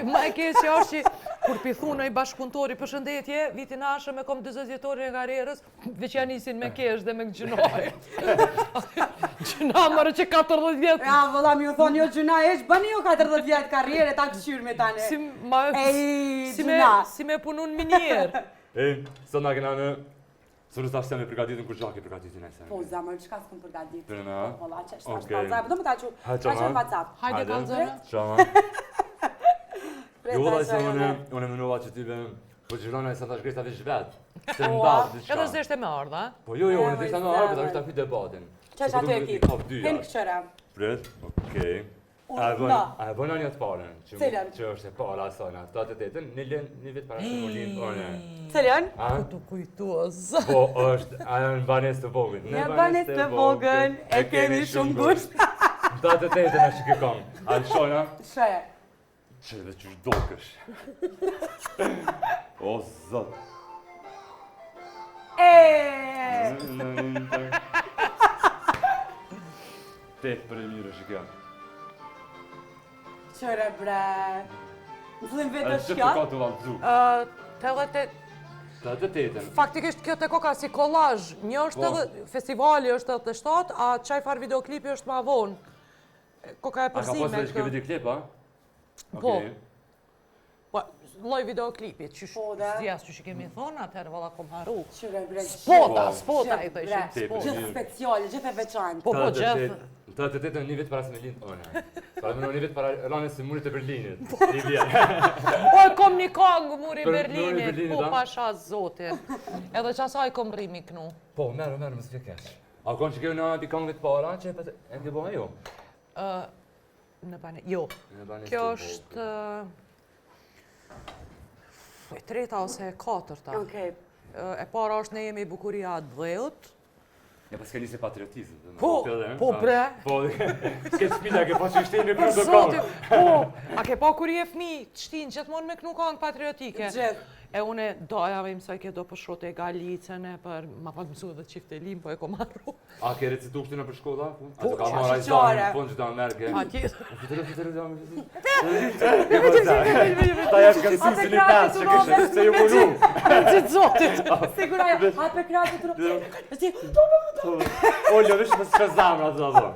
Ma e keq që është që kur pithu në i bashkëpunëtori përshëndetje, vitin ashëm e kom 20 vjetori e karierës, veç janë nisin me kesh dhe me gjynoj. Gjyna mërë që 40 vjetë. Ja, vëlla mi u thonë, jo gjyna eq, bëni jo 40 vjetë karriere, ta këshyrë me tane. Si me punu në minjerë. Sot nga kena në... Sërë të ashtë me përgatitën kur gjak e përgatitën e se. Po, zamër, qëka s'këm përgatitë? Për në? Vëlla, që është ashtë WhatsApp, do më ta që në WhatsApp. Hajde kanë zërë. Qama. Jo, vëlla, se unë e mënova që ty be... Po gjyrona e sa ta shkrejta vish vetë. Se në bazë, diçka. Edhe s'deshte me ardha. Po jo, unë deshta me ardhë, për ta është ta debatin. Që është aty e ki? Hen këshëra. Pret, okej. A e bëna një të parën, që është e para asajna, 88-ën, një vit para se më linë tonë. Cilën? Këtu kujtuaz. Po është, ajo në banes të vogën. Në banes të vogën, e kemi shumë gusht. Në 88-ën është që këkong. A në shojna? Shoje. Që dhe që shdokësh. O, zot. Te për e mirë është kjo. Qëre bre. Në fillim vetë është Që kjo? të ka të valëzu? 88-ën. Faktikisht kjo të koka si kolazh. Një është edhe festivali është 87, a qaj farë videoklipi është ma vonë. Koka e A ka përzime. posë veç kjo videoklip, a? Po. Po, loj videoklipit, që Po, dhe? zjas që kemi thonë, atëherë valla kom haru. Qëre bre. Spota i të ishin Te, spota. Gjithë speciale, gjithë e veçantë. Po, gjithë. Në 88-ën një vit para se me linë tonë. Para me një vit para ranës së murit të Berlinit. Një vjet. O, kom një kongë muri Për Berlinit, Berlinit, po a? pasha zotin. Edhe që asaj kom rimi kënu. Po, merë, më s'ke kesh. A konë që kjo në pikongëve të para, që e ke bëha jo? Në bane, jo. Kjo është... e treta ose e katërta. Okej. E para është ne jemi bukuria 10. Ja, pas ke njëse patriotizm. Po, bre. Po, s'ke shpila, ke po që shtenë në kërë do Zotin, kongë. po, a ke pa kur je fmi, të shtinë gjithmonë me kënu kongë patriotike. Gjithë. E une doja me mësoj ke do përshote e galicën e për, ma pak mësu edhe qifte lim, po e ko marru. A ke recitu kështina për shkolla? Po, ka që mora i shqyqare. zanë, në fund që ta merke. A tjetër. Fitëru, ta jash kanë si një pas që kështë se ju munu. Gjithë zotit. Siguraj, hape krasë të rëpë. O, lëvish më s'ka zamra të do.